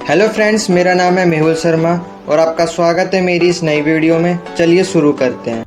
Hello friends, मेरा नाम है मेहुल शर्मा और आपका स्वागत है मेरी इस नई वीडियो में। चलिए शुरू करते हैं।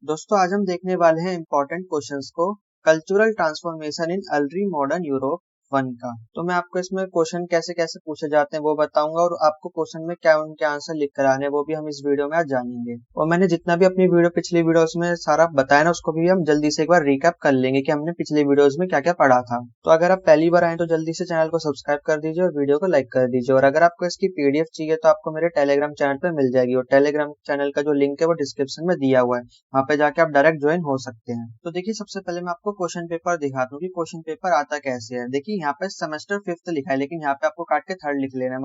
दोस्तों, आज हम देखने वाले हैं इम्पोर्टेंट क्वेश्चंस को cultural transformation in early modern Europe one का। तो मैं आपको इसमें क्वेश्चन कैसे कैसे पूछे जाते हैं वो बताऊंगा और आपको क्वेश्चन में क्या उनके आंसर लिख कर आने वो भी हम इस वीडियो में आज जानेंगे। और मैंने जितना भी अपनी पिछली वीडियोस में सारा बताया ना, उसको भी हम जल्दी से एक बार रिकैप कर लेंगे कि हमने पिछली वीडियोस में क्या क्या पढ़ा था। तो अगर आप पहली बार आए तो जल्दी से चैनल को सब्सक्राइब कर दीजिए और वीडियो को लाइक कर दीजिए। और अगर आपको इसकी पीडीएफ चाहिए तो आपको मेरे टेलीग्राम चैनल पर मिल जाएगी और टेलीग्राम चैनल का जो लिंक है वो डिस्क्रिप्शन में दिया हुआ है, वहाँ पे जाके आप डायरेक्ट ज्वाइन हो सकते हैं। तो देखिए, सबसे पहले मैं आपको क्वेश्चन पेपर दिखाता हूँ कि क्वेश्चन पेपर आता कैसे है। देखिए, यहाँ पे सेमेस्टर फिफ्थ लिखा है, लेकिन यहाँ पे आपको काट के थर्ड लिख लेना है।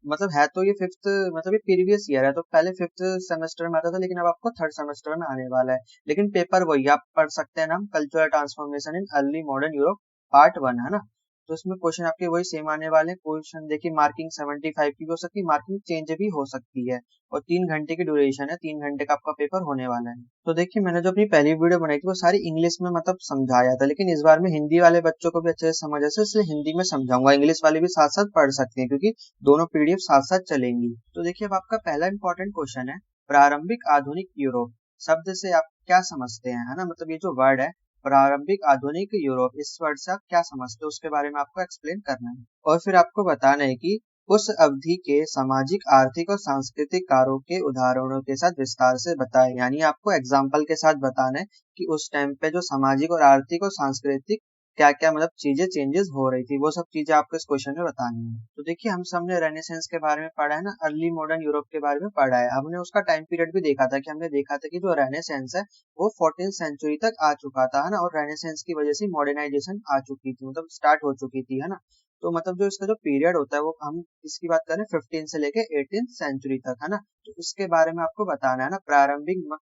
मतलब है तो ये फिफ्थ, मतलब ये प्रीवियस ईयर है, तो पहले फिफ्थ सेमेस्टर में आता था, लेकिन अब आपको थर्ड सेमेस्टर में आने वाला है। लेकिन पेपर वही आप पढ़ सकते हैं। नाम cultural transformation in early modern Europe part 1 है ना। तो इसमें क्वेश्चन आपके वही सेम आने वाले हैं। क्वेश्चन देखिए, मार्किंग 75 की भी हो सकती है, मार्किंग चेंज भी हो सकती है। और 3 घंटे की ड्यूरेशन है, 3 घंटे का आपका पेपर होने वाला है। तो देखिए, मैंने जो अपनी पहली वीडियो बनाई थी वो सारी इंग्लिश में मतलब समझाया था, लेकिन इस बार में हिंदी वाले बच्चों को भी अच्छे से समझ आए, इसलिए हिंदी में समझाऊंगा। इंग्लिश वाले भी साथ साथ पढ़ सकते हैं क्योंकि दोनों पीडीएफ साथ साथ चलेंगी। तो देखिए, अब आपका पहला इंपॉर्टेंट क्वेश्चन है, प्रारंभिक आधुनिक यूरोप शब्द से आप क्या समझते हैं, है ना। मतलब ये जो वर्ड है प्रारंभिक आधुनिक यूरोप, इस वर्ड से आप क्या समझते हो उसके बारे में आपको एक्सप्लेन करना है। और फिर आपको बताना है कि उस अवधि के सामाजिक, आर्थिक और सांस्कृतिक कार्यों के उदाहरणों के साथ विस्तार से बताएं। यानी आपको एग्जाम्पल के साथ बताना है कि उस टाइम पे जो सामाजिक और आर्थिक और सांस्कृतिक क्या क्या मतलब चीजें चेंजेस हो रही थी, वो सब चीजें आपको इस क्वेश्चन में बतानी है। तो देखिए, हम सबने रेनेसेंस के बारे में पढ़ा है ना, अर्ली मॉडर्न यूरोप के बारे में पढ़ा है। हमने उसका टाइम पीरियड भी देखा था कि हमने देखा था कि जो रेनेसेंस है वो 14th सेंचुरी तक आ चुका था, है ना। और रेनेसेंस की वजह से मॉडर्नाइजेशन आ चुकी थी, मतलब स्टार्ट हो चुकी थी, है ना। तो मतलब जो इसका जो पीरियड होता है वो हम इसकी बात करें 15 से लेके 18th सेंचुरी तक, है ना। तो उसके बारे में आपको बताना है ना।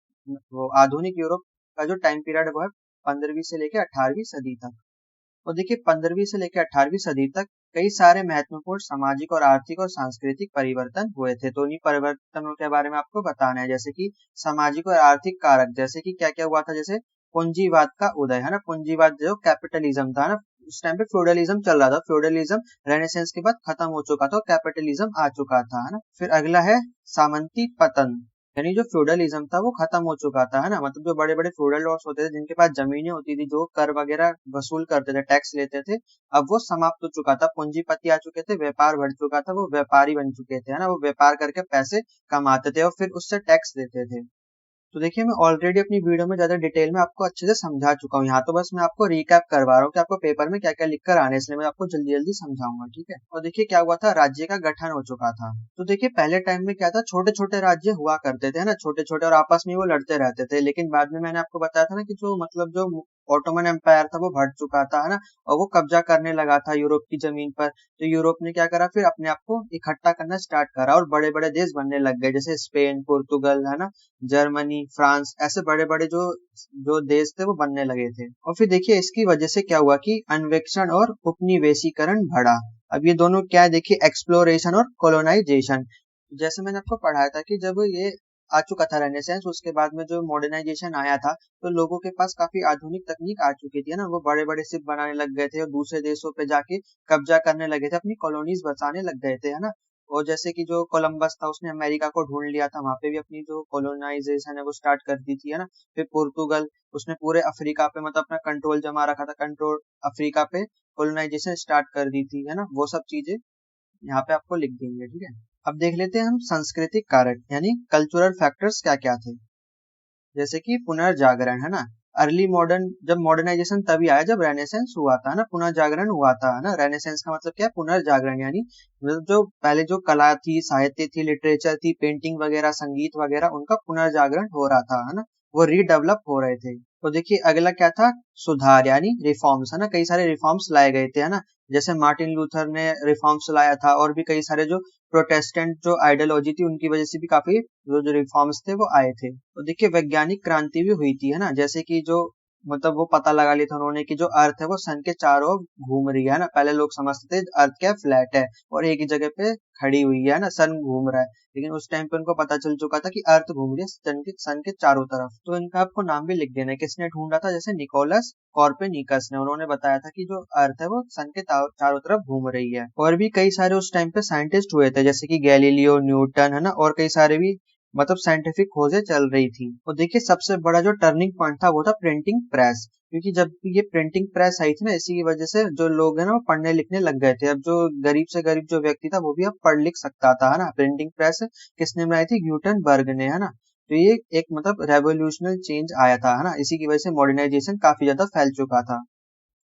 वो आधुनिक यूरोप का जो टाइम पीरियड वो है 15वीं से लेके 18वीं सदी तक। और देखिए, 15वीं से लेकर 18वीं सदी तक कई सारे महत्वपूर्ण सामाजिक और आर्थिक और सांस्कृतिक परिवर्तन हुए थे। तो उन्हीं परिवर्तनों के बारे में आपको बताना है, जैसे कि सामाजिक और आर्थिक कारक, जैसे कि क्या क्या हुआ था। जैसे पूंजीवाद का उदय, है ना। पूंजीवाद जो कैपिटलिज्म था ना, उस टाइम पे फ्यूडलिज्म चल रहा था। फ्यूडलिज्म रेनेसेंस के बाद खत्म हो चुका था और कैपिटलिज्म आ चुका था, है ना। फिर अगला है सामंती पतन, यानी जो फ्यूडलिज्म था वो खत्म हो चुका था, है ना। मतलब जो बड़े बड़े फ्यूडल लॉर्ड्स होते थे जिनके पास जमीनें होती थी, जो कर वगैरह वसूल करते थे, टैक्स लेते थे, अब वो समाप्त हो चुका था। पूंजीपति आ चुके थे, व्यापार बढ़ चुका था, वो व्यापारी बन चुके थे, है ना। वो व्यापार करके पैसे कमाते थे और फिर उससे टैक्स देते थे। तो देखिए, मैं ऑलरेडी अपनी वीडियो में ज्यादा डिटेल में आपको अच्छे से समझा चुका हूँ। यहाँ तो बस मैं आपको रिकैप करवा रहा हूँ कि आपको पेपर में क्या क्या लिख कर आने, इसलिए मैं आपको जल्दी जल्दी समझाऊंगा, ठीक है। और देखिए, क्या हुआ था, राज्य का गठन हो चुका था। तो देखिए, पहले टाइम में क्या था, छोटे छोटे राज्य हुआ करते थे, है ना, छोटे छोटे, और आपस में वो लड़ते रहते थे। लेकिन बाद में मैंने आपको बताया था ना कि जो मतलब जो ऑटोमन एम्पायर था वो बढ़ चुका था, है ना। और वो कब्जा करने लगा था यूरोप की जमीन पर। तो यूरोप ने क्या करा, फिर अपने आप को इकट्ठा करना स्टार्ट करा और बड़े बड़े देश बनने लग गए, जैसे स्पेन, पुर्तगाल, है ना, जर्मनी, फ्रांस, ऐसे बड़े बड़े जो जो देश थे वो बनने लगे थे। और फिर देखिए, इसकी वजह से क्या हुआ कि अन्वेषण और उपनिवेशीकरण बढ़ा। अब ये दोनों क्या है, देखिए, एक्सप्लोरेशन और कोलोनाइजेशन। जैसे मैंने आपको पढ़ाया था कि जब ये आ चुका था रेनेसेंस, उसके बाद में जो मॉडर्नाइजेशन आया था, तो लोगों के पास काफी आधुनिक तकनीक आ चुकी थी, है ना। वो बड़े बड़े शिप बनाने लग गए थे और दूसरे देशों पे जाके कब्जा करने लगे थे, अपनी कॉलोनीज बसाने लग गए थे, है ना। और जैसे कि जो कोलंबस था उसने अमेरिका को ढूंढ लिया था, वहां पे भी अपनी जो कॉलोनाइजेशन है वो स्टार्ट कर दी थी, है ना। फिर पुर्तगाल, उसने पूरे अफ्रीका पे मतलब अपना कंट्रोल जमा रखा था, कंट्रोल अफ्रीका पे कॉलोनाइजेशन स्टार्ट कर दी थी, है ना। वो सब चीजें यहाँ पे आपको लिख देंगे, ठीक है। अब देख लेते हैं हम सांस्कृतिक कारक यानी कल्चरल फैक्टर्स क्या क्या थे। जैसे कि पुनर्जागरण, है ना। अर्ली मॉडर्न, जब मॉडर्नाइजेशन तभी आया जब रेनेसेंस हुआ था ना, पुनर्जागरण हुआ था, है ना। रेनेसेंस का मतलब क्या है, पुनर्जागरण, यानी मतलब जो पहले जो कला थी, साहित्य थी, लिटरेचर थी, पेंटिंग वगैरह, संगीत वगैरह, उनका पुनर्जागरण हो रहा था, है ना। वो रीडेवलप हो रहे थे। तो देखिए, अगला क्या था, सुधार यानी रिफॉर्म्स, है ना। कई सारे रिफॉर्म्स लाए गए थे, है ना। जैसे मार्टिन लूथर ने रिफॉर्म्स लाया था, और भी कई सारे जो प्रोटेस्टेंट जो आइडियोलॉजी थी उनकी वजह से भी काफी जो जो रिफॉर्म्स थे वो आए थे। तो देखिए, वैज्ञानिक क्रांति भी हुई थी, है ना। जैसे कि जो मतलब वो पता लगा लिया था उन्होंने कि जो अर्थ है वो सन के चारों ओर घूम रही है ना। पहले लोग समझते थे अर्थ क्या फ्लैट है और एक ही जगह पे खड़ी हुई है ना, सन घूम रहा है। लेकिन उस टाइम पे उनको पता चल चुका था कि अर्थ घूम रही है सन के चारों तरफ। तो इनका आपको नाम भी लिख देना है, किसने ढूंढा था, जैसे निकोलस कॉर्पेनिकस ने, उन्होंने बताया था कि जो अर्थ है वो सन के चारों तरफ घूम रही है। और भी कई सारे उस टाइम पे साइंटिस्ट हुए थे, जैसे कि गैलीलियो, न्यूटन, है ना, और कई सारे भी मतलब साइंटिफिक खोजें चल रही थी। और देखिए सबसे बड़ा जो टर्निंग पॉइंट था वो था प्रिंटिंग प्रेस, क्योंकि जब ये प्रिंटिंग प्रेस आई थी ना, इसी की वजह से जो लोग हैं ना वो पढ़ने लिखने लग गए थे। अब जो गरीब से गरीब जो व्यक्ति था वो भी अब पढ़ लिख सकता था, है ना। प्रिंटिंग प्रेस किसने बनाई थी, ग्यूटनबर्ग ने, है ना। तो ये एक मतलब रेवोल्यूशनल चेंज आया था, है ना। इसी की वजह से मॉडर्नाइजेशन काफी ज्यादा फैल चुका था।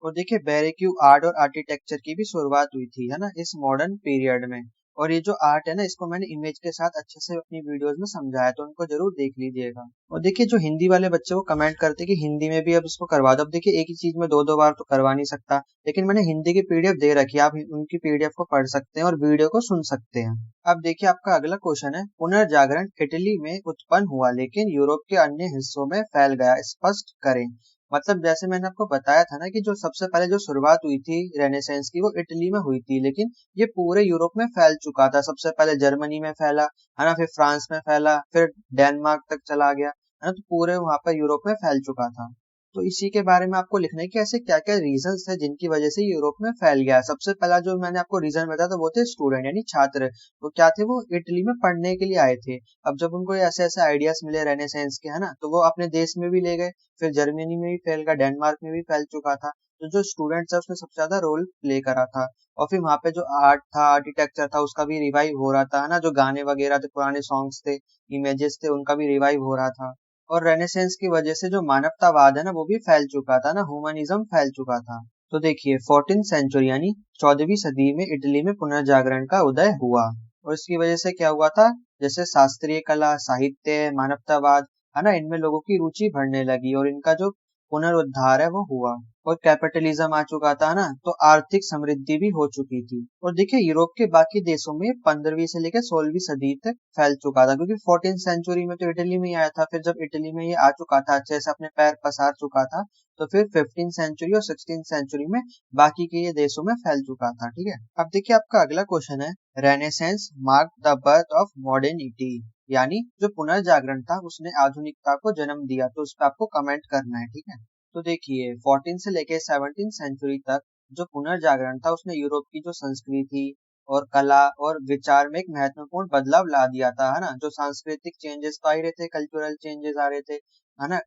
और देखिए बैरेक्यू आर्ट और आर्किटेक्चर की भी शुरुआत हुई थी, है ना, इस मॉडर्न पीरियड में। और ये जो आर्ट है ना, इसको मैंने इमेज के साथ अच्छे से अपनी वीडियोस में समझाया, तो उनको जरूर देख लीजिएगा। और देखिए जो हिंदी वाले बच्चे वो कमेंट करते कि हिंदी में भी अब इसको करवा दो। अब देखिए एक ही चीज में दो दो बार तो करवा नहीं सकता, लेकिन मैंने हिंदी की पीडीएफ दे रखी है, आप उनकी पीडीएफ को पढ़ सकते हैं और वीडियो को सुन सकते हैं। अब देखिए आपका अगला क्वेश्चन है, पुनर्जागरण इटली में उत्पन्न हुआ लेकिन यूरोप के अन्य हिस्सों में फैल गया, स्पष्ट करें। मतलब जैसे मैंने आपको बताया था ना कि जो सबसे पहले जो शुरुआत हुई थी रेनेसेंस की वो इटली में हुई थी, लेकिन ये पूरे यूरोप में फैल चुका था। सबसे पहले जर्मनी में फैला, है ना, फिर फ्रांस में फैला, फिर डेनमार्क तक चला गया, है ना। तो पूरे वहां पर यूरोप में फैल चुका था। तो इसी के बारे में आपको लिखना है कि ऐसे क्या क्या रीजंस थे जिनकी वजह से यूरोप में फैल गया। सबसे पहला जो मैंने आपको रीजन बताया था वो थे स्टूडेंट यानी छात्र। वो क्या थे, वो इटली में पढ़ने के लिए आए थे। अब जब उनको ऐसे ऐसे आइडियाज मिले रेनेसेंस के, है ना, तो वो अपने देश में भी ले गए। फिर जर्मनी में भी फैल गया, डेनमार्क में भी फैल चुका था। तो जो स्टूडेंट्स है उसने सबसे ज्यादा रोल प्ले करा था। और फिर वहां पे जो आर्ट था, आर्किटेक्चर था, उसका भी रिवाइव हो रहा था, है ना। जो गाने वगैरह थे, पुराने सॉन्ग्स थे, इमेजेस थे, उनका भी रिवाइव हो रहा था। और रेनेसेंस की वजह से जो मानवतावाद है ना वो भी फैल चुका था ना, ह्यूमनिज्म फैल चुका था। तो देखिए 14th सेंचुरी यानी 14वीं सदी में इटली में पुनर्जागरण का उदय हुआ। और इसकी वजह से क्या हुआ था, जैसे शास्त्रीय कला, साहित्य, मानवतावाद, है ना, इनमें लोगों की रुचि बढ़ने लगी और इनका जो पुनरुद्धार है वो हुआ। और कैपिटलिज्म आ चुका था ना, तो आर्थिक समृद्धि भी हो चुकी थी। और देखिए यूरोप के बाकी देशों में 15वीं से लेकर 16वीं सदी तक फैल चुका था, क्योंकि 14th सेंचुरी में तो इटली में ही आया था। फिर जब इटली में ये आ चुका था, अच्छे से अपने पैर पसार चुका था, तो फिर 15th सेंचुरी और 16th सेंचुरी में बाकी के ये देशों में फैल चुका था। ठीक है, अब देखिए आपका अगला क्वेश्चन है, renaissance mark the birth of modernity, यानी जो पुनर्जागरण था उसने आधुनिकता को जन्म दिया। तो उस पर आपको कमेंट करना है, ठीक है। तो देखिए 14 से लेके 17 सेंचुरी तक जो पुनर्जागरण था उसने यूरोप की जो संस्कृति और कला और विचार में एक महत्वपूर्ण बदलाव ला दिया था, है ना। जो सांस्कृतिक चेंजेस तो आ ही रहे थे, कल्चरल चेंजेस आ रहे थे, है ना।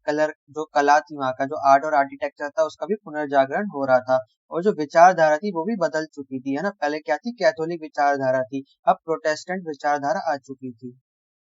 जो कला थी वहाँ का, जो आर्ट और आर्किटेक्चर था, उसका भी पुनर्जागरण हो रहा था। और जो विचारधारा थी वो भी बदल चुकी थी, है ना। पहले क्या थी, कैथोलिक विचारधारा थी, अब प्रोटेस्टेंट विचारधारा आ चुकी थी।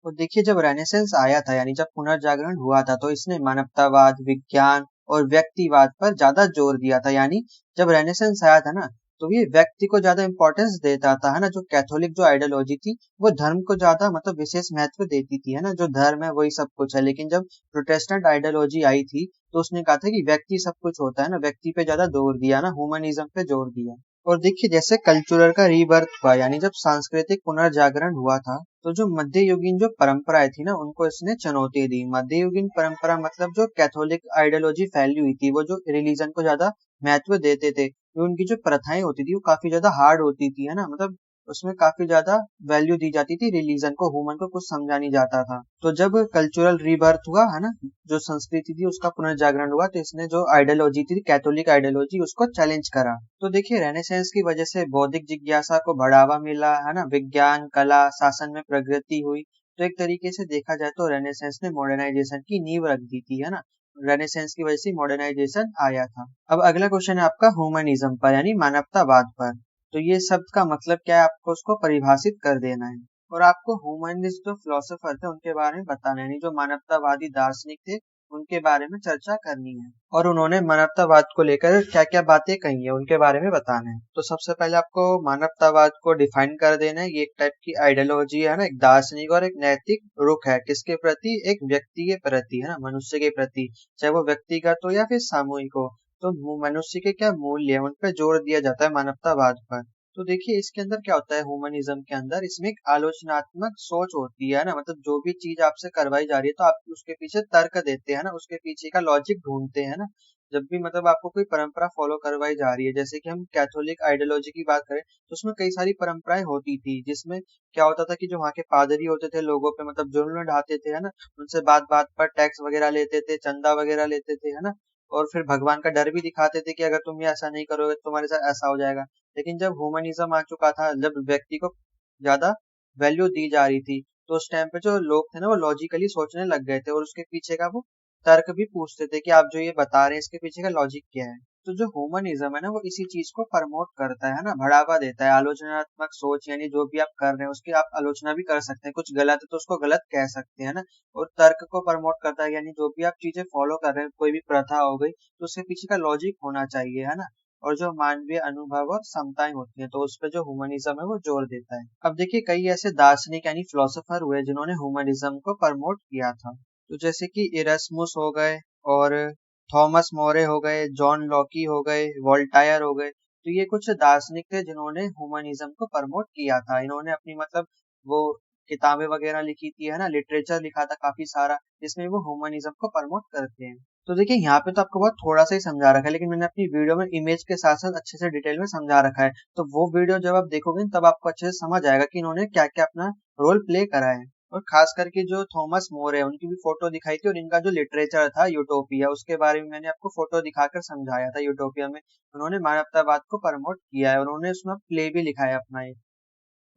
और देखिए जब रेनेसेंस आया था यानी जब पुनर्जागरण हुआ था, तो इसने मानवतावाद, विज्ञान और व्यक्तिवाद पर ज्यादा जोर दिया था। यानी जब रेनेसेंस आया था ना, तो ये व्यक्ति को ज्यादा इंपॉर्टेंस देता था, है ना। जो कैथोलिक जो आइडियोलॉजी थी वो धर्म को ज्यादा मतलब विशेष महत्व देती थी, है ना। जो धर्म है वही सब कुछ है। लेकिन जब प्रोटेस्टेंट आइडियोलॉजी आई थी तो उसने कहा था कि व्यक्ति सब कुछ होता है ना, व्यक्ति पे ज्यादा जोर दिया ना, ह्यूमनिज्म पे जोर दिया। और देखिए जैसे कल्चरल का रीबर्थ हुआ यानी जब सांस्कृतिक पुनर्जागरण हुआ था, तो जो मध्ययुगीन जो परंपराएं थी ना उनको इसने चुनौती दी। मध्ययुगीन परंपरा मतलब जो कैथोलिक आइडियोलॉजी फैली हुई थी, वो जो रिलीजन को ज्यादा महत्व देते थे, जो उनकी जो प्रथाएं होती थी वो काफी ज्यादा हार्ड होती थी, है ना। मतलब उसमें काफी ज्यादा वैल्यू दी जाती थी रिलीजन को, ह्यूमन को कुछ समझा नहीं जाता था। तो जब कल्चरल रीबर्थ हुआ, है ना, जो संस्कृति थी उसका पुनर्जागरण हुआ, तो इसने जो आइडियोलॉजी थी कैथोलिक आइडियोलॉजी उसको चैलेंज करा। तो देखिए रेनेसेंस की वजह से बौद्धिक जिज्ञासा को बढ़ावा मिला, है ना। विज्ञान, कला, शासन में प्रगति हुई। तो एक तरीके से देखा जाए तो रेनेसेंस ने मॉडर्नाइजेशन की नींव रख दी थी, है ना। रेनेसेंस की वजह से मॉडर्नाइजेशन आया था। अब अगला क्वेश्चन है आपका ह्यूमनिज्म पर यानी मानवतावाद पर। तो ये शब्द का मतलब क्या है, आपको उसको परिभाषित कर देना है। और आपको ह्यूमनिस्ट जो फिलोसोफर थे उनके बारे में बताना है, यानी जो मानवतावादी दार्शनिक थे उनके बारे में चर्चा करनी है। और उन्होंने मानवतावाद को लेकर क्या क्या बातें कही है उनके बारे में बताना है। तो सबसे पहले आपको मानवतावाद को डिफाइन कर देना है। ये एक टाइप की आइडियोलॉजी है ना, एक दार्शनिक और एक नैतिक रुख है। किसके प्रति, एक व्यक्ति के प्रति, है ना, मनुष्य के प्रति, चाहे वो व्यक्तिगत हो या फिर सामूहिक हो। तो मनुष्य के क्या मूल्य है उन पर जोर दिया जाता है मानवतावाद पर। तो देखिए इसके अंदर क्या होता है, ह्यूमनिज्म के अंदर इसमें एक आलोचनात्मक सोच होती है ना। मतलब जो भी चीज आपसे करवाई जा रही है तो आप उसके पीछे तर्क देते हैं ना, उसके पीछे का लॉजिक ढूंढते हैं ना। जब भी मतलब आपको कोई परंपरा फॉलो करवाई जा रही है, जैसे कि हम कैथोलिक आइडियोलॉजी की बात करें तो उसमें कई सारी परंपराएं होती थी, जिसमें क्या होता था कि जो वहाँ के पादरी होते थे लोगों पे मतलब जुल्म ढाते थे, है ना, उनसे बात बात पर टैक्स वगैरह लेते थे, चंदा वगैरह लेते थे, है ना, और फिर भगवान का डर भी दिखाते थे कि अगर तुम ये ऐसा नहीं करोगे तो तुम्हारे साथ ऐसा हो जाएगा। लेकिन जब ह्यूमनिज्म आ चुका था, जब व्यक्ति को ज्यादा वैल्यू दी जा रही थी, तो उस टाइम पे जो लोग थे ना वो लॉजिकली सोचने लग गए थे और उसके पीछे का वो तर्क भी पूछते थे कि आप जो ये बता रहे हैं इसके पीछे का लॉजिक क्या है। तो जो ह्यूमनिज्म है ना वो इसी चीज को प्रमोट करता है ना, बढ़ावा देता है। आलोचनात्मक सोच यानी जो भी आप कर रहे हैं उसकी आप आलोचना भी कर सकते हैं, कुछ गलत है तो उसको गलत कह सकते हैं ना। और तर्क को प्रमोट करता है, यानी जो भी आप चीजें फॉलो कर रहे हैं, कोई भी प्रथा हो गई तो उसके पीछे का लॉजिक होना चाहिए, है ना। और जो मानवीय अनुभव और क्षमताएं होती हैं तो उस पे जो ह्यूमनिज्म है वो जोर देता है। अब देखिए कई ऐसे दार्शनिक यानी फिलोसोफर हुए जिन्होंने ह्यूमनिज्म को प्रमोट किया था। तो जैसे कि इरस्मुस हो गए, और थॉमस मोरे हो गए, जॉन लॉकी हो गए, वोल्टायर हो गए। तो ये कुछ दार्शनिक थे जिन्होंने ह्यूमनिज्म को प्रमोट किया था। इन्होंने अपनी मतलब वो किताबें वगैरह लिखी थी, है ना, लिटरेचर लिखा था काफी सारा, जिसमें वो ह्यूमनिज्म को प्रमोट करते हैं। तो देखिए यहाँ पे तो आपको बहुत थोड़ा सा ही समझा रखा है, लेकिन मैंने अपनी वीडियो में इमेज के साथ साथ अच्छे से डिटेल में समझा रखा है। तो वो वीडियो जब आप देखोगे तब आपको अच्छे से समझ आएगा कि इन्होंने क्या क्या अपना रोल प्ले करा है। और खास करके जो थॉमस मोर है उनकी भी फोटो दिखाई थी, और इनका जो लिटरेचर था यूटोपिया उसके बारे में मैंने आपको फोटो दिखाकर समझाया था। यूटोपिया में उन्होंने मानवतावाद को प्रमोट किया है और उन्होंने उसमें प्ले भी लिखा है अपना एक।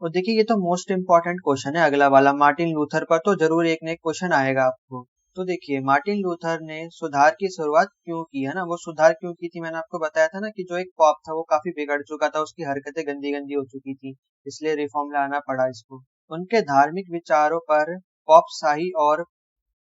और देखिए ये तो मोस्ट इम्पोर्टेंट क्वेश्चन है अगला वाला, मार्टिन लूथर पर तो जरूर एक न एक क्वेश्चन आएगा आपको। तो देखिए मार्टिन लूथर ने सुधार की शुरुआत क्यों की, है ना, वो सुधार क्यों की थी, मैंने आपको बताया था ना कि जो एक पॉप था वो काफी बिगड़ चुका था, उसकी हरकतें गंदी गंदी हो चुकी थी, इसलिए रिफॉर्म लाना पड़ा इसको। उनके धार्मिक विचारों पर पॉप शाही और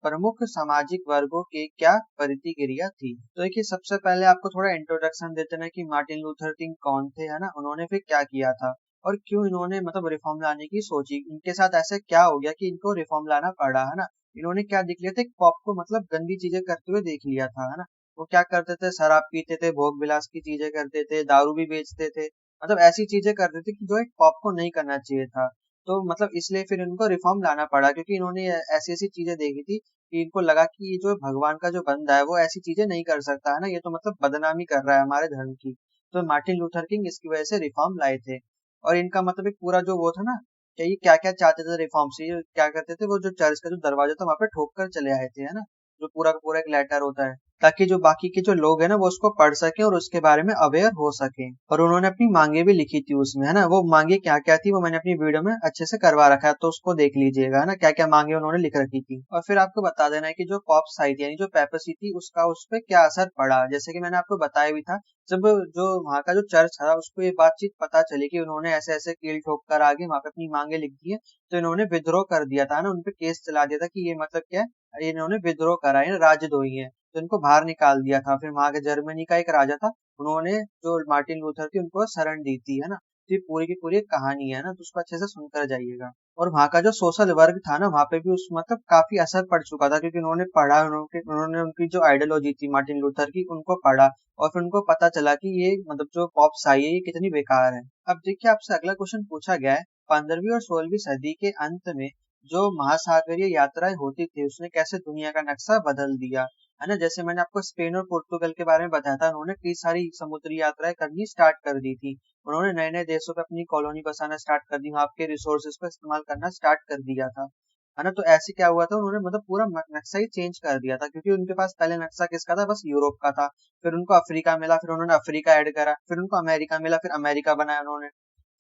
प्रमुख सामाजिक वर्गों की क्या प्रतिक्रिया थी। तो देखिए सबसे पहले आपको थोड़ा इंट्रोडक्शन देते हैं कि मार्टिन लूथर किंग कौन थे, है ना, उन्होंने फिर क्या किया था और क्यों इन्होंने मतलब रिफॉर्म लाने की सोची, इनके साथ ऐसा क्या हो गया कि इनको रिफॉर्म लाना पड़ा, है ना। इन्होंने क्या देख लिया था, पॉप को मतलब गंदी चीजें करते हुए देख लिया था, है ना। वो क्या करते थे, शराब पीते थे, भोग विलास की चीजें करते थे, दारू भी बेचते थे, मतलब ऐसी चीजें करते थे कि जो एक पॉप को नहीं करना चाहिए था। तो मतलब इसलिए फिर इनको रिफॉर्म लाना पड़ा, क्योंकि इन्होंने ऐसी ऐसी चीजें देखी थी कि इनको लगा कि ये जो भगवान का जो बंदा है वो ऐसी चीजें नहीं कर सकता, है ना, ये तो मतलब बदनामी कर रहा है हमारे धर्म की। तो मार्टिन लूथर किंग इसकी वजह से रिफॉर्म लाए थे। और इनका मतलब एक पूरा जो वो था ना कि ये क्या क्या चाहते थे रिफॉर्म से, ये क्या करते थे, वो जो चर्च का जो दरवाजा था वहां पे ठोक कर चले आए थे, है ना, जो पूरा का पूरा एक लेटर होता है, ताकि जो बाकी के जो लोग हैं ना वो उसको पढ़ सके और उसके बारे में अवेयर हो सके। और उन्होंने अपनी मांगे भी लिखी थी उसमें, है ना, वो मांगे क्या क्या थी वो मैंने अपनी वीडियो में अच्छे से करवा रखा है, तो उसको देख लीजिएगा, है ना, क्या क्या मांगे उन्होंने लिख रखी थी। और फिर आपको बता देना है कि जो पॉप साई थी यानी जो पेपेसी थी उसका उस पर क्या असर पड़ा। जैसे कि मैंने आपको बताया भी था, जब जो वहाँ का जो चर्च था उसको ये बातचीत पता चली कि उन्होंने ऐसे ऐसे कील ठोक कर आगे वहां पे अपनी मांगे लिख दी है, तो इन्होंने विद्रोह कर दिया था ना, उनपे केस चला दिया था कि ये मतलब क्या है, इन्होंने विद्रोह करा है, राजद्रोही है, तो इनको बाहर निकाल दिया था। फिर वहां के जर्मनी का एक राजा था, उन्होंने जो मार्टिन लूथर थी उनको शरण दी थी, है ना। तो ये पूरी की पूरी एक कहानी है ना, तो उसको अच्छे से सुनकर जाइएगा। और वहाँ का जो सोशल वर्ग था ना वहाँ पे भी उस मतलब काफी असर पड़ चुका था, क्योंकि उन्होंने पढ़ा, उन्होंने उनकी जो आइडियोलॉजी थी मार्टिन लूथर की उनको पढ़ा, और फिर उनको पता चला कि ये मतलब जो पॉप साई है ये कितनी बेकार है। अब देखिए आपसे अगला क्वेश्चन पूछा गया है, 15वीं और 16वीं सदी के अंत में जो महासागरीय यात्राएं होती थी उसने कैसे दुनिया का नक्शा बदल दिया, है ना। जैसे मैंने आपको स्पेन और पुर्तगाल के बारे में बताया था, उन्होंने कई सारी समुद्री यात्राएं करनी स्टार्ट कर दी थी। उन्होंने नए नए देशों पे अपनी कॉलोनी बसाना स्टार्ट कर दी, वहां के रिसोर्सेज को इस्तेमाल करना स्टार्ट कर दिया था, है ना। तो ऐसे क्या हुआ था, उन्होंने मतलब पूरा नक्शा ही चेंज कर दिया था, क्योंकि उनके पास पहले नक्शा किसका था, बस यूरोप का था। फिर उनको अफ्रीका मिला, फिर उन्होंने अफ्रीका ऐड करा, फिर उनको अमेरिका मिला, फिर अमेरिका बनाया उन्होंने।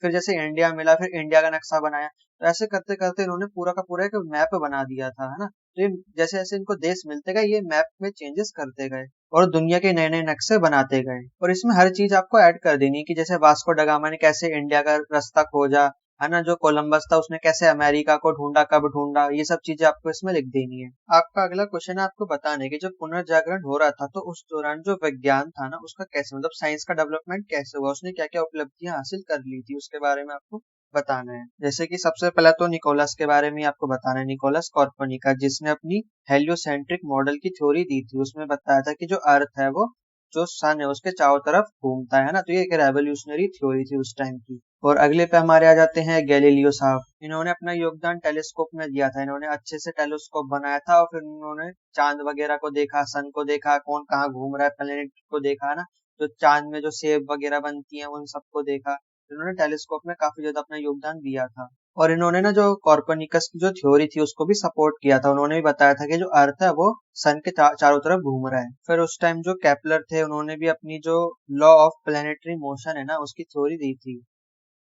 फिर जैसे इंडिया मिला, फिर इंडिया का नक्शा बनाया। तो ऐसे करते करते इन्होंने पूरा का पूरा एक मैप बना दिया था, है ना। तो ये जैसे जैसे इनको देश मिलते गए ये मैप में चेंजेस करते गए और दुनिया के नए नए नक्शे बनाते गए। और इसमें हर चीज आपको ऐड कर देनी है कि जैसे वास्को ड गामा ने कैसे इंडिया का रास्ता खोजा, है ना, जो कोलंबस था उसने कैसे अमेरिका को ढूंढा, कब ढूंढा, ये सब चीजें आपको इसमें लिख देनी है। आपका अगला क्वेश्चन है आपको बताने की, जब पुनर्जागरण हो रहा था तो उस दौरान जो विज्ञान था ना उसका कैसे मतलब साइंस का डेवलपमेंट कैसे हुआ, उसने क्या क्या उपलब्धियां हासिल कर ली थी, उसके बारे में आपको बताना है। जैसे कि सबसे पहले तो निकोलस के बारे में आपको बताना है, निकोलस कॉर्पोनिकस, जिसने अपनी हेलियोसेंट्रिक मॉडल की थ्योरी दी थी। उसमें बताया था कि जो अर्थ है वो जो सन है उसके चारों तरफ घूमता है ना, तो ये एक रेवोल्यूशनरी थ्योरी थी उस टाइम की। और अगले पे हमारे आ जाते हैं गैलीलियो साहब। इन्होंने अपना योगदान टेलीस्कोप में दिया था। इन्होंने अच्छे से टेलीस्कोप बनाया था और फिर उन्होंने चांद वगैरह को देखा, सन को देखा, कौन कहाँ घूम रहा है, प्लेनेट को देखा ना, जो चांद में जो शेप वगैरह बनती है उन सबको देखा। इन्होंने टेलीस्कोप में काफी ज्यादा अपना योगदान दिया था। और इन्होंने ना जो कॉर्पनिकस की जो थ्योरी थी उसको भी सपोर्ट किया था। उन्होंने भी बताया था कि जो अर्थ है वो सन के चारों तरफ घूम रहा है। फिर उस टाइम जो केपलर थे उन्होंने भी अपनी जो लॉ ऑफ प्लेनेटरी मोशन है ना उसकी थ्योरी दी थी।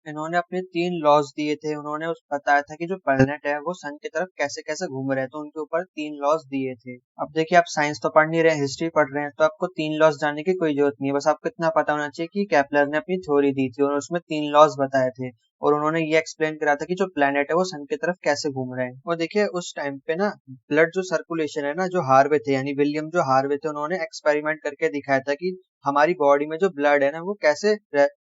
इन्होंने अपने 3 लॉज दिए थे। उन्होंने उस बताया था कि जो प्लेनेट है वो सन की तरफ कैसे कैसे घूम रहे हैं, तो उनके ऊपर 3 लॉज दिए थे। अब देखिए, आप साइंस तो पढ़ नहीं रहे हैं, हिस्ट्री पढ़ रहे हैं, तो आपको 3 लॉज जानने की कोई जरूरत नहीं है। बस आपको इतना पता होना चाहिए कि केपलर ने अपनी थ्योरी दी थी और उसमें 3 लॉज बताए थे। और उन्होंने ये एक्सप्लेन करा था कि जो प्लेनेट है वो सन की तरफ कैसे घूम रहे हैं। और देखिए, उस टाइम पे ना ब्लड जो सर्कुलेशन है ना, जो हार्वे थे यानी विलियम जो हार्वे थे, उन्होंने एक्सपेरिमेंट करके दिखाया था कि हमारी बॉडी में जो ब्लड है ना वो कैसे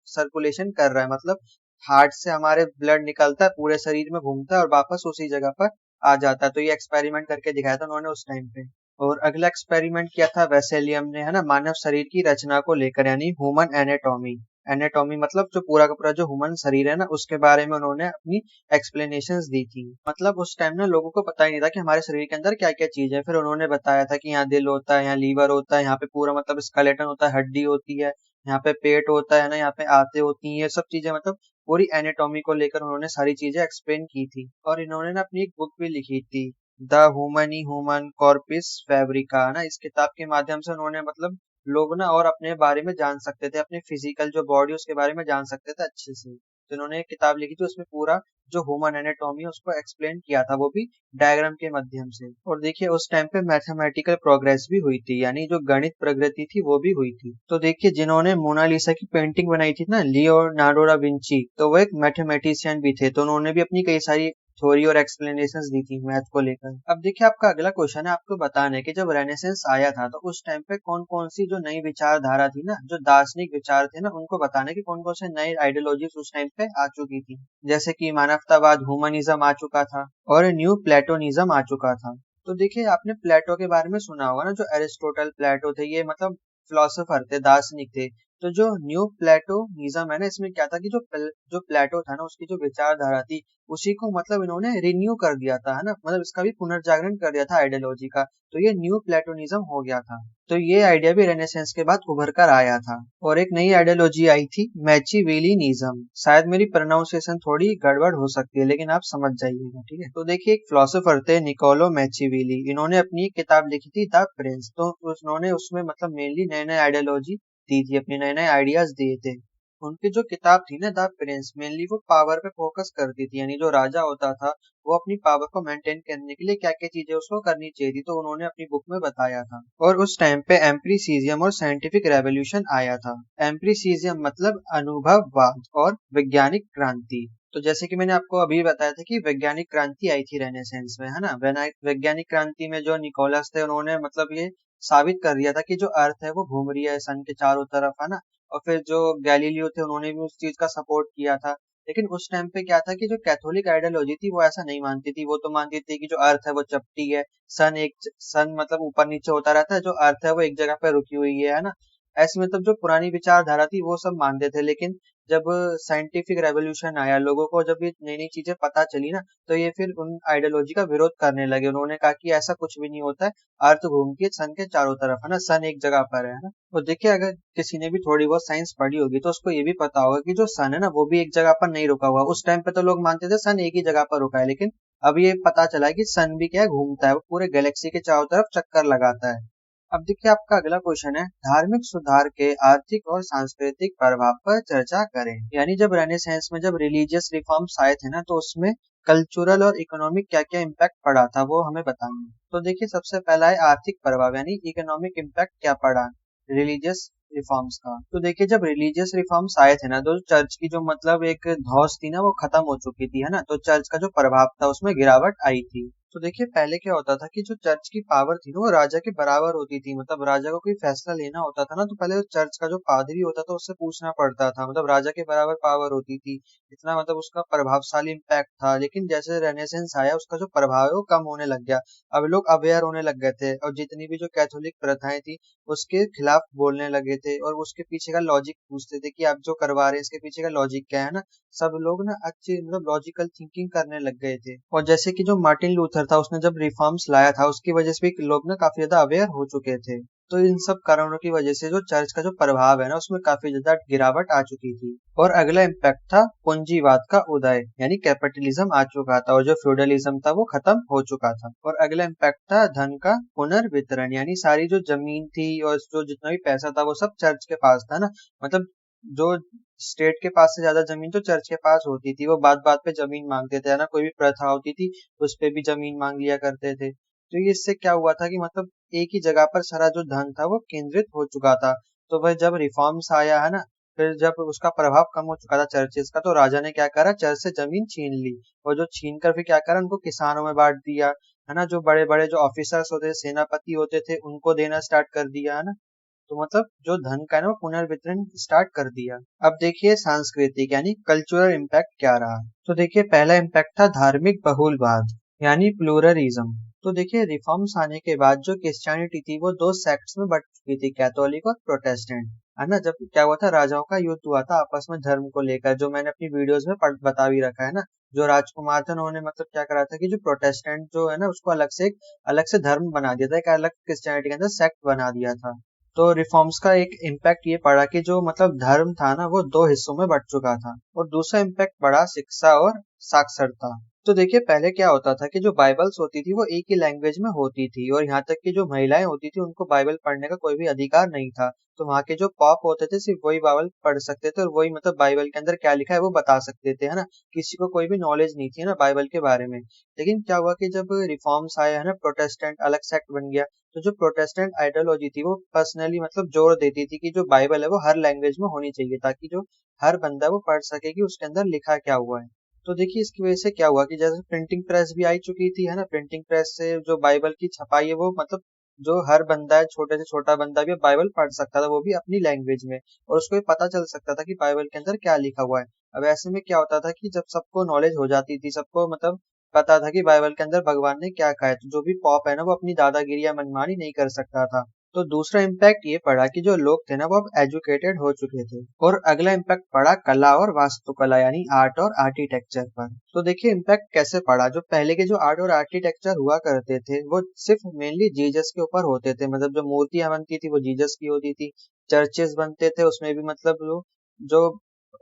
सर्कुलेशन कर रहा है। मतलब हार्ट से हमारे ब्लड निकलता है, पूरे शरीर में घूमता है और वापस उसी जगह पर आ जाता है। तो ये एक्सपेरिमेंट करके दिखाया था उन्होंने उस टाइम पे। और अगला एक्सपेरिमेंट किया था वेसेलियम ने, है ना, मानव शरीर की रचना को लेकर, यानी ह्यूमन एनाटॉमी। एनाटॉमी मतलब जो पूरा का पूरा जो ह्यूमन शरीर है ना उसके बारे में उन्होंने अपनी एक्सप्लेनेशंस दी थी। मतलब उस टाइम ना लोगों को पता ही नहीं था कि हमारे शरीर के अंदर क्या क्या चीज है। फिर उन्होंने बताया था कि यहाँ दिल होता है, यहाँ लीवर होता है, यहाँ पे पूरा मतलब स्केलेटन होता है, हड्डी होती है, यहाँ पे पेट होता है ना, यहाँ पे आंतें होती हैं, ये सब चीजें मतलब पूरी एनाटॉमी को लेकर उन्होंने सारी चीजें एक्सप्लेन की थी। और इन्होंने ना अपनी एक बुक भी लिखी थी, द ह्यूमनी ह्यूमन कॉर्पिस फैब्रिका, ना। इस किताब के माध्यम से उन्होंने मतलब लोग ना और अपने बारे में जान सकते थे, अपने फिजिकल जो बॉडी उसके बारे में जान सकते थे अच्छे से। तो इन्होंने एक किताब लिखी थी, उसमें पूरा जो ह्यूमन एनाटॉमी है उसको एक्सप्लेन किया था, वो भी डायग्राम के माध्यम से। और देखिए, उस टाइम पे मैथमेटिकल प्रोग्रेस भी हुई थी, यानी जो गणित प्रगति थी वो भी हुई थी। तो देखिए, जिन्होंने मोनालिसा की पेंटिंग बनाई थी ना, लियोनार्डो डा विंची, तो वो एक मैथमेटिशियन भी थे। तो उन्होंने भी अपनी कई सारी थ्योरी और एक्सप्लेनेशंस दी थी मैथ को लेकर। अब देखिए, आपका अगला क्वेश्चन है आपको बताना है कि जब रेनेसेंस आया था तो उस टाइम पे कौन कौन सी जो नई विचारधारा थी ना, जो दार्शनिक विचार थे ना, उनको बताना है कि कौन कौन से नए आइडियोलॉजीज उस टाइम पे आ चुकी थी। जैसे कि मानवतावाद, ह्यूमनिज्म आ चुका था और न्यू प्लेटोनिज्म आ चुका था। तो देखिए, आपने प्लेटो के बारे में सुना होगा ना, जो एरिस्टोटल, प्लेटो थे, ये मतलब फिलोसोफर थे, दार्शनिक थे। तो जो न्यू प्लेटोनिज्म है ना, इसमें क्या था कि जो प्लेटो था ना उसकी जो विचारधारा थी उसी को मतलब इन्होंने रिन्यू कर दिया था, है ना, मतलब इसका भी पुनर्जागरण कर दिया था आइडियोलॉजी का। तो ये न्यू प्लेटोनिज्म हो गया था। तो ये आइडिया भी रेनेसेंस के बाद उभर कर आया था। और एक नई आइडियोलॉजी आई थी, मैचिवेलिनिज्म। शायद मेरी प्रोनाउंसिएशन थोड़ी गड़बड़ हो सकती है, लेकिन आप समझ जाइएगा, ठीक है। तो देखिए, एक फिलोसोफर थे निकोलो मैचिवेली, इन्होंने अपनी एक किताब लिखी थी द प्रिंस। तो उन्होंने उसमें मतलब मेनली नए नए आइडियोलॉजी दी थी, अपने नए नए आइडियाज दिए थे। उनकी जो किताब थी ना द प्रिंस, मेनली वो पावर पे फोकस करती थी, यानी जो राजा होता था वो अपनी पावर को मेंटेन करने के लिए क्या क्या चीजें उसको करनी चाहिए थी, तो उन्होंने अपनी बुक में बताया था। और उस टाइम पे एम्प्रिसिज्म और साइंटिफिक रेवोल्यूशन आया था। एम्प्रिसिज्म मतलब अनुभववाद और वैज्ञानिक क्रांति। तो जैसे कि मैंने आपको अभी बताया था कि वैज्ञानिक क्रांति आई थी रेनेसेंस में, है ना। वैज्ञानिक क्रांति में जो निकोलस थे उन्होंने मतलब ये साबित कर दिया था कि जो अर्थ है वो घूम रही है सन के चारों तरफ, है ना। और फिर जो गैलीलियो थे उन्होंने भी उस चीज का सपोर्ट किया था। लेकिन उस टाइम पे क्या था कि जो कैथोलिक आइडियोलॉजी थी वो ऐसा नहीं मानती थी। वो तो मानती थी कि जो अर्थ है वो चपटी है, सन मतलब ऊपर नीचे होता रहता है, जो अर्थ है वो एक जगह पे रुकी हुई है ना। ऐसी मतलब जो पुरानी विचारधारा थी वो सब मानते थे। लेकिन जब साइंटिफिक रेवोल्यूशन आया, लोगों को जब ये नई नई चीजें पता चली ना, तो ये फिर उन आइडियोलॉजी का विरोध करने लगे। उन्होंने कहा कि ऐसा कुछ भी नहीं होता है, अर्थ घूमती है सन के चारों तरफ, है ना, सन एक जगह पर है ना। और देखिए, अगर किसी ने भी थोड़ी बहुत साइंस पढ़ी होगी तो उसको ये भी पता होगा कि जो सन है ना वो भी एक जगह पर नहीं रुका हुआ। उस टाइम पे तो लोग मानते थे सन एक ही जगह पर रुका है, लेकिन अब ये पता चला है कि सन भी क्या है, घूमता है, वो पूरे गैलेक्सी के चारों तरफ चक्कर लगाता है। अब देखिए, आपका अगला क्वेश्चन है, धार्मिक सुधार के आर्थिक और सांस्कृतिक प्रभाव पर चर्चा करें। यानी जब रेनेसांस में जब रिलीजियस रिफॉर्म्स आए थे ना, तो उसमें कल्चरल और इकोनॉमिक क्या क्या इम्पैक्ट पड़ा था वो हमें बताएंगे। तो देखिए, सबसे पहला है आर्थिक प्रभाव, यानी इकोनॉमिक इम्पैक्ट क्या पड़ा रिलीजियस रिफॉर्म्स का। तो देखिए, जब रिलीजियस रिफॉर्म्स आए थे ना, तो चर्च की जो मतलब एक धौस थी ना वो खत्म हो चुकी थी, है ना। तो चर्च का जो प्रभाव था उसमें गिरावट आई थी। तो देखिए पहले क्या होता था कि जो चर्च की पावर थी ना वो राजा के बराबर होती थी। मतलब राजा को कोई फैसला लेना होता था ना तो पहले चर्च का जो पादरी होता था उससे पूछना पड़ता था। मतलब राजा के बराबर पावर होती थी, इतना मतलब उसका प्रभावशाली इम्पैक्ट था। लेकिन जैसे रेनेसेंस आया उसका जो प्रभाव है वो कम होने लग गया। अब लोग अवेयर होने लग गए थे और जितनी भी जो कैथोलिक प्रथाएं थी उसके खिलाफ बोलने लगे थे और उसके पीछे का लॉजिक पूछते थे कि आप जो करवा रहे हैं इसके पीछे का लॉजिक क्या है ना। सब लोग ना अच्छे मतलब लॉजिकल थिंकिंग करने लग गए थे। और जैसे कि जो मार्टिन लूथर था उसने जब रिफॉर्म्स लाया था उसकी वजह से भी लोग ना काफी ज्यादा अवेयर हो चुके थे। तो इन सब कारणों की वजह से जो चर्च का जो प्रभाव है ना उसमें काफी ज्यादा गिरावट आ चुकी थी। और अगला इम्पैक्ट था पूंजीवाद का उदय, यानी कैपिटलिज्म आ चुका था और जो फ्यूडलिज्म था वो खत्म हो चुका था। और अगला इम्पैक्ट था धन का पुनर्वितरण, यानी सारी जो जमीन थी और जो जितना भी पैसा था वो सब चर्च के पास था ना। मतलब जो स्टेट के पास से ज्यादा जमीन तो चर्च के पास होती थी। वो बात बात पे जमीन मांगते थे, है ना। कोई भी प्रथा होती थी उस पे भी जमीन मांग लिया करते थे। तो ये इससे क्या हुआ था कि मतलब एक ही जगह पर सारा जो धन था वो केंद्रित हो चुका था। तो वह जब रिफॉर्म्स आया है ना, फिर जब उसका प्रभाव कम हो चुका था चर्चेस का, तो राजा ने क्या करा, चर्च से जमीन छीन ली। और जो छीन कर फिर क्या करा, उनको किसानों में बांट दिया, है ना। जो बड़े बड़े जो ऑफिसर्स होते थे, सेनापति होते थे, उनको देना स्टार्ट कर दिया, है ना। तो मतलब जो धन का है ना वो पुनर्वितरण स्टार्ट कर दिया। अब देखिए सांस्कृतिक यानी कल्चरल इम्पैक्ट क्या रहा। तो देखिए पहला इम्पैक्ट था धार्मिक बहुलवाद यानी प्लूरलिज्म। तो देखिए रिफॉर्म्स आने के बाद जो क्रिश्चियनिटी थी वो दो सेक्ट्स में बट चुकी थी, कैथोलिक और प्रोटेस्टेंट, है ना। जब क्या हुआ था, राजाओं का युद्ध हुआ था आपस में धर्म को लेकर, जो मैंने अपनी वीडियोस में बता भी रखा है ना। जो राजकुमार थे उन्होंने मतलब क्या करा था कि जो प्रोटेस्टेंट जो है ना उसको अलग से धर्म बना दिया था, एक अलग क्रिश्चियनिटी के अंदर सेक्ट बना दिया था। तो रिफॉर्म्स का एक इम्पैक्ट ये पड़ा कि जो मतलब धर्म था ना वो दो हिस्सों में बंट चुका था। और दूसरा इम्पैक्ट पड़ा शिक्षा और साक्षरता। तो देखिए पहले क्या होता था कि जो बाइबल्स होती थी वो एक ही लैंग्वेज में होती थी और यहाँ तक कि जो महिलाएं होती थी उनको बाइबल पढ़ने का कोई भी अधिकार नहीं था। तो वहाँ के जो पॉप होते थे सिर्फ वही बाइबल पढ़ सकते थे और वही मतलब बाइबल के अंदर क्या लिखा है वो बता सकते थे, है ना। किसी को कोई भी नॉलेज नहीं थी ना बाइबल के बारे में। लेकिन क्या हुआ कि जब रिफॉर्म्स आए, है ना, प्रोटेस्टेंट अलग सेक्ट बन गया। तो जो प्रोटेस्टेंट आइडियोलॉजी थी वो पर्सनली मतलब जोर देती थी कि जो बाइबल है वो हर लैंग्वेज में होनी चाहिए ताकि जो हर बंदा वो पढ़ सके कि उसके अंदर लिखा क्या हुआ है। तो देखिए इसकी वजह से क्या हुआ कि जैसे प्रिंटिंग प्रेस भी आई चुकी थी, है ना। प्रिंटिंग प्रेस से जो बाइबल की छपाई है वो मतलब जो हर बंदा है, छोटे से छोटा बंदा भी बाइबल पढ़ सकता था, वो भी अपनी लैंग्वेज में, और उसको ये पता चल सकता था कि बाइबल के अंदर क्या लिखा हुआ है। अब ऐसे में क्या होता था कि जब सबको नॉलेज हो जाती थी, सबको मतलब पता था कि बाइबल के अंदर भगवान ने क्या कहा है, तो जो भी पॉप है ना वो अपनी दादागिरी या मनमानी नहीं कर सकता था। तो दूसरा इम्पैक्ट ये पड़ा कि जो लोग थे ना वो अब एजुकेटेड हो चुके थे। और अगला इम्पैक्ट पड़ा कला और वास्तुकला यानी आर्ट और आर्किटेक्चर पर। तो देखिए इम्पैक्ट कैसे पड़ा। जो पहले के जो आर्ट और आर्किटेक्चर हुआ करते थे वो सिर्फ मेनली जीसस के ऊपर होते थे। मतलब जो मूर्तियां बनती थी वो जीसस की होती थी। चर्चेस बनते थे उसमें भी मतलब जो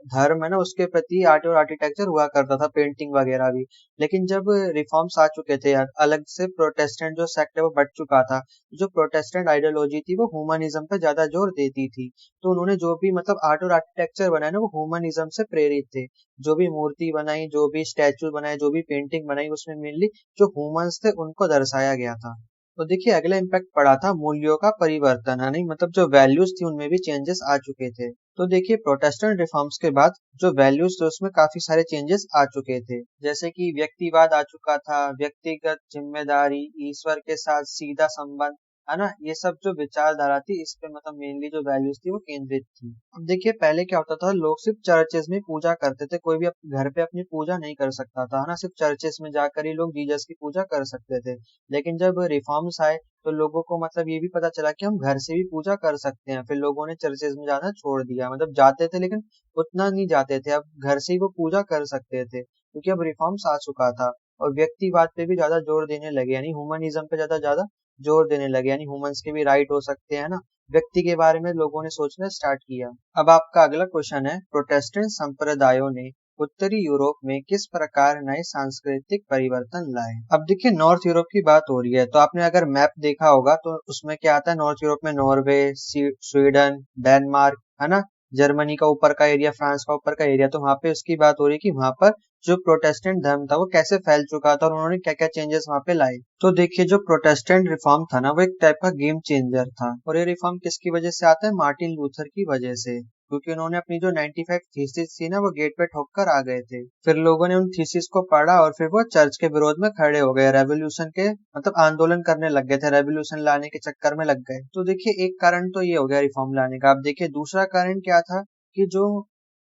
धर्म है ना उसके प्रति आर्ट और आर्किटेक्चर हुआ करता था, पेंटिंग वगैरह भी। लेकिन जब रिफॉर्म्स आ चुके थे यार, अलग से प्रोटेस्टेंट जो सेक्ट है वो बढ़ चुका था। जो प्रोटेस्टेंट आइडियोलॉजी थी वो ह्यूमनिज्म पे ज्यादा जोर देती थी। तो उन्होंने जो भी मतलब आर्ट और आर्किटेक्चर बनाया ना वो ह्यूमनिज्म से प्रेरित थे। जो भी मूर्ति बनाई, जो भी स्टैचू बनाए, जो भी पेंटिंग बनाई, उसमें मेनली जो ह्यूमंस थे उनको दर्शाया गया था। तो देखिए अगला इम्पैक्ट पड़ा था मूल्यों का परिवर्तन, है नहीं। मतलब जो वैल्यूज थी उनमें भी चेंजेस आ चुके थे। तो देखिए प्रोटेस्टेंट रिफॉर्म्स के बाद जो वैल्यूज थे उसमें काफी सारे चेंजेस आ चुके थे। जैसे कि व्यक्तिवाद आ चुका था, व्यक्तिगत जिम्मेदारी, ईश्वर के साथ सीधा संबंध, है ना। ये सब जो विचारधारा थी इस पे मतलब मेनली जो वैल्यूज थी वो केंद्रित थी। अब देखिए पहले क्या होता था, लोग सिर्फ चर्चेस में पूजा करते थे, कोई भी घर पे अपनी पूजा नहीं कर सकता था, है ना। सिर्फ चर्चेस में जाकर ही लोग जीसस की पूजा कर सकते थे। लेकिन जब रिफॉर्म्स आए तो लोगों को मतलब ये भी पता चला कि हम घर से भी पूजा कर सकते हैं। फिर लोगों ने चर्चेज में जाना छोड़ दिया, मतलब जाते थे लेकिन उतना नहीं जाते थे, अब घर से ही वो पूजा कर सकते थे क्योंकि अब रिफॉर्म्स आ चुका था। और व्यक्तिवाद पे भी ज्यादा जोर देने लगे, यानी ह्यूमनिज्म पे ज्यादा ज्यादा जोर देने लगे, यानी ह्यूमंस के भी राइट हो सकते हैं ना। व्यक्ति के बारे में लोगों ने सोचना स्टार्ट किया। अब आपका अगला क्वेश्चन है, प्रोटेस्टेंट संप्रदायों ने उत्तरी यूरोप में किस प्रकार नए सांस्कृतिक परिवर्तन लाए। अब देखिए नॉर्थ यूरोप की बात हो रही है तो आपने अगर मैप देखा होगा तो उसमें क्या आता है, नॉर्थ यूरोप में नॉर्वे, स्वीडन, डेनमार्क, है ना। जर्मनी का ऊपर का एरिया, फ्रांस का ऊपर का एरिया। तो वहां पे उसकी बात हो रही है कि वहां पर जो प्रोटेस्टेंट धर्म था वो कैसे फैल चुका था और उन्होंने क्या क्या चेंजेस वहां पे लाए। तो देखिए जो प्रोटेस्टेंट रिफॉर्म था ना वो एक टाइप का गेम चेंजर था। और ये रिफॉर्म किसकी वजह से आता है, मार्टिन लूथर की वजह से। क्योंकि उन्होंने अपनी जो 95 थीसिस थी ना वो गेट पे ठोक कर आ गए थे। फिर लोगों ने उन थीसिस को पढ़ा और फिर वो चर्च के विरोध में खड़े हो गए, रेवोल्यूशन के मतलब आंदोलन करने लग गए थे, रेवोल्यूशन लाने के चक्कर में लग गए। तो देखिए एक कारण तो ये हो गया रिफॉर्म लाने का। अब देखिए दूसरा कारण क्या था कि जो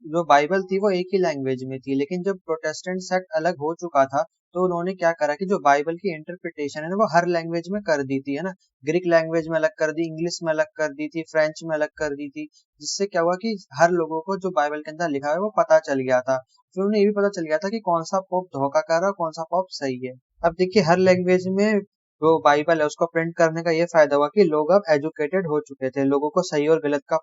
जो बाइबल थी वो एक ही लैंग्वेज में थी, लेकिन जब प्रोटेस्टेंट सेक्ट अलग हो चुका था तो उन्होंने क्या करा कि जो बाइबल की इंटरप्रिटेशन है ना वो हर लैंग्वेज में कर दी थी, है ना। ग्रीक लैंग्वेज में अलग कर दी, इंग्लिश में अलग कर दी थी, फ्रेंच में अलग कर दी थी, जिससे क्या हुआ कि हर लोगों को जो बाइबल के अंदर लिखा है वो पता चल गया था। फिर उन्हें ये भी पता चल गया था कि कौन सा पोप धोखा कर रहा है, कौन सा पोप सही है। अब देखिए हर लैंग्वेज में जो बाइबल है उसको प्रिंट करने का ये फायदा हुआ कि लोग अब एजुकेटेड हो चुके थे, लोगों को सही और गलत का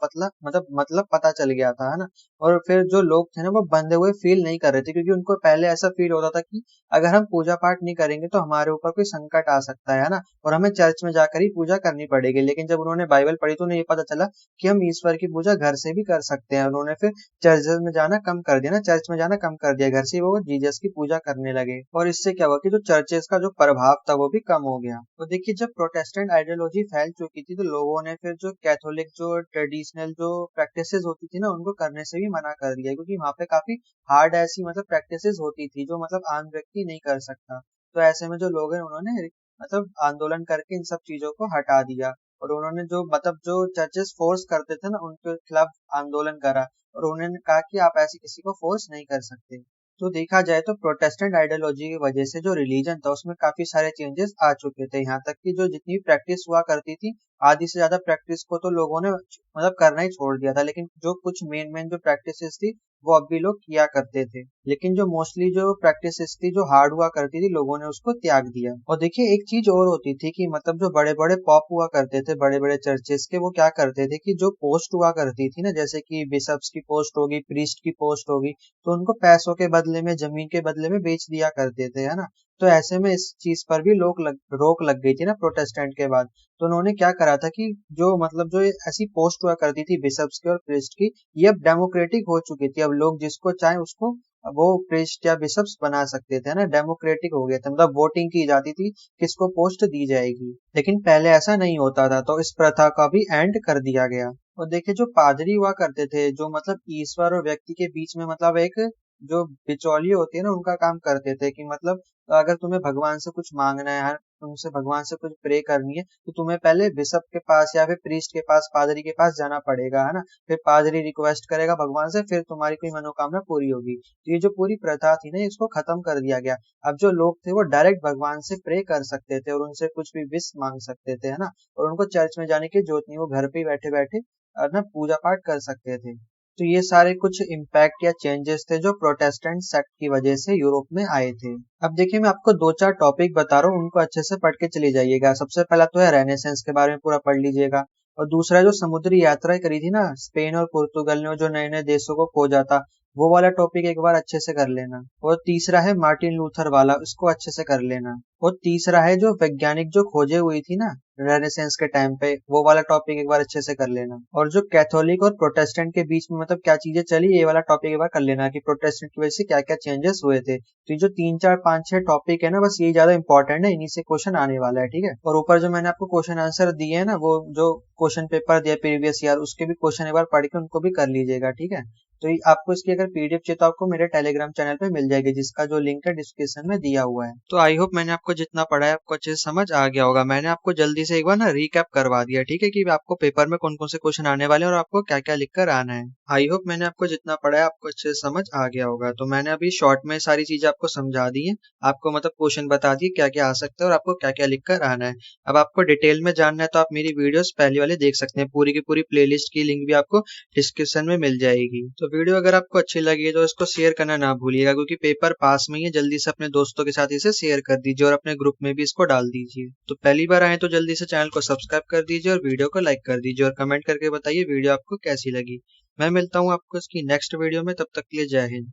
मतलब पता चल गया था, है ना। और फिर जो लोग थे ना वो बंधे हुए फील नहीं कर रहे थे, क्योंकि उनको पहले ऐसा फील होता था कि अगर हम पूजा पाठ नहीं करेंगे तो हमारे ऊपर कोई संकट आ सकता है ना, और हमें चर्च में जाकर ही पूजा करनी पड़ेगी। लेकिन जब उन्होंने बाइबल पढ़ी तो उन्हें ये पता चला कि हम ईश्वर की पूजा घर से भी कर सकते हैं। उन्होंने फिर चर्च में जाना कम कर दिया ना, चर्च में जाना कम कर दिया, घर से वो जीसस की पूजा करने लगे। और इससे क्या हुआ कि जो चर्चेस का जो प्रभाव था वो भी कम हो गया। तो देखिए जब प्रोटेस्टेंट आइडियोलॉजी फैल चुकी थी तो लोगों ने फिर जो कैथोलिक जो ट्रेडिशनल जो प्रैक्टिसेस होती थी ना उनको करने से भी मना कर दिया, क्योंकि वहां पे काफी हार्ड ऐसी मतलब प्रैक्टिसेस होती थी जो मतलब आम व्यक्ति नहीं कर सकता। तो ऐसे में जो लोग हैं उन्होंने मतलब आंदोलन करके इन सब चीजों को हटा दिया, और उन्होंने जो मतलब जो चर्चेस फोर्स करते थे ना उनके खिलाफ आंदोलन करा, और उन्होंने कहा कि आप ऐसे किसी को फोर्स नहीं कर सकते। तो देखा जाए तो प्रोटेस्टेंट आइडियोलॉजी की वजह से जो रिलीजन था उसमें काफी सारे चेंजेस आ चुके थे, यहाँ तक कि जो जितनी प्रैक्टिस हुआ करती थी आधी से ज्यादा प्रैक्टिस को तो लोगों ने मतलब करना ही छोड़ दिया था, लेकिन जो कुछ मेन मेन जो प्रैक्टिसेस थी वो अब भी लोग किया करते थे। लेकिन जो मोस्टली जो प्रैक्टिसेस थी जो हार्ड हुआ करती थी लोगों ने उसको त्याग दिया। और देखिए एक चीज और होती थी कि मतलब जो बड़े बड़े पॉप हुआ करते थे, बड़े बड़े चर्चेस के, वो क्या करते थे कि जो पोस्ट हुआ करती थी ना, जैसे कि बिशप्स की पोस्ट होगी, प्रीस्ट की पोस्ट होगी, तो उनको पैसों के बदले में, जमीन के बदले में बेच दिया करते थे, है ना। तो ऐसे में इस चीज पर भी रोक लग गई थी ना प्रोटेस्टेंट के बाद। तो उन्होंने क्या करा था कि जो मतलब जो ये ऐसी पोस्ट हुआ करती थी बिशप्स की और प्रीस्ट की, ये अब डेमोक्रेटिक हो चुकी थी। अब लोग जिसको चाहे उसको वो प्रीस्ट या बिशप्स बना सकते थे, है ना। डेमोक्रेटिक हो गया था, मतलब वोटिंग की जाती थी किसको पोस्ट दी जाएगी। लेकिन पहले ऐसा नहीं होता था, तो इस प्रथा का भी एंड कर दिया गया। और देखिए जो पादरी हुआ करते थे जो मतलब ईश्वर और व्यक्ति के बीच में मतलब एक जो बिचौलिए होती है ना उनका काम करते थे, कि मतलब अगर तुम्हें भगवान से कुछ मांगना है, तुमसे भगवान से कुछ प्रे करनी है, तो तुम्हें पहले बिशप के पास या फिर प्रीस्ट के पास, पादरी के पास जाना पड़ेगा, है ना। फिर पादरी रिक्वेस्ट करेगा भगवान से, फिर तुम्हारी कोई मनोकामना पूरी होगी। तो ये जो पूरी प्रथा थी ना इसको खत्म कर दिया गया। अब जो लोग थे वो डायरेक्ट भगवान से प्रे कर सकते थे और उनसे कुछ भी विश मांग सकते थे, है ना। और उनको चर्च में जाने की जरूरत नहीं, वो घर पे बैठे बैठे ना पूजा पाठ कर सकते थे। तो ये सारे कुछ इम्पैक्ट या चेंजेस थे जो प्रोटेस्टेंट सेक्ट की वजह से यूरोप में आए थे। अब देखिए मैं आपको दो चार टॉपिक बता रहा हूँ, उनको अच्छे से पढ़ के चली जाइएगा। सबसे पहला तो है रेनेसेंस के बारे में पूरा पढ़ लीजिएगा, और दूसरा जो समुद्री यात्रा करी थी ना स्पेन और पुर्तगाल ने, जो नए नए देशों को खोजा था, वो वाला टॉपिक एक बार अच्छे से कर लेना। और तीसरा है मार्टिन लूथर वाला, उसको अच्छे से कर लेना। और तीसरा है जो वैज्ञानिक जो खोजे हुई थी ना रेनेसेंस के टाइम पे, वो वाला टॉपिक एक बार अच्छे से कर लेना। और जो कैथोलिक और प्रोटेस्टेंट के बीच में मतलब क्या चीजें चली, ये वाला टॉपिक एक बार कर लेना कि प्रोटेस्टेंट की वजह से क्या क्या चेंजेस हुए थे। तो ये जो 3 4 5 6 टॉपिक है ना बस ये ज्यादा इंपॉर्टेंट है, इन्हीं से क्वेश्चन आने वाला है, ठीक है। और ऊपर जो मैंने आपको क्वेश्चन आंसर दिए है ना, वो जो क्वेश्चन पेपर दिया प्रीवियस ईयर, उसके भी क्वेश्चन एक बार पढ़ के उनको भी कर लीजिएगा, ठीक है। तो आपको इसकी अगर पीडीएफ चाहिए तो आपको मेरे टेलीग्राम चैनल पे मिल जाएगी, जिसका जो लिंक है डिस्क्रिप्शन में दिया हुआ है। तो आई होप मैंने आपको जितना पढ़ा है आपको अच्छे से समझ आ गया होगा। मैंने आपको जल्दी से एक बार ना रिकैप करवा दिया, ठीक है, कि आपको पेपर में कौन कौन से क्वेश्चन आने वाले हैं और आपको क्या क्या लिख कर आना है। आई होप मैंने आपको जितना पढ़ा है आपको अच्छे से समझ आ गया होगा। तो मैंने अभी शॉर्ट में सारी चीजें आपको समझा दी है, आपको मतलब क्वेश्चन बता दिए क्या क्या आ सकता है और आपको क्या क्या लिख कर आना है। अब आपको डिटेल में जानना है तो आप मेरी वीडियोस पहले वाले देख सकते हैं, पूरी की पूरी प्लेलिस्ट की लिंक भी आपको डिस्क्रिप्शन में मिल जाएगी। तो वीडियो अगर आपको अच्छी लगी है तो इसको शेयर करना ना भूलिएगा, क्योंकि पेपर पास में ही है। जल्दी से अपने दोस्तों के साथ इसे शेयर कर दीजिए और अपने ग्रुप में भी इसको डाल दीजिए। तो पहली बार आए तो जल्दी से चैनल को सब्सक्राइब कर दीजिए और वीडियो को लाइक कर दीजिए और कमेंट करके बताइए वीडियो आपको कैसी लगी। मैं मिलता हूँ आपको इसकी नेक्स्ट वीडियो में, तब तक के लिए जय हिंद।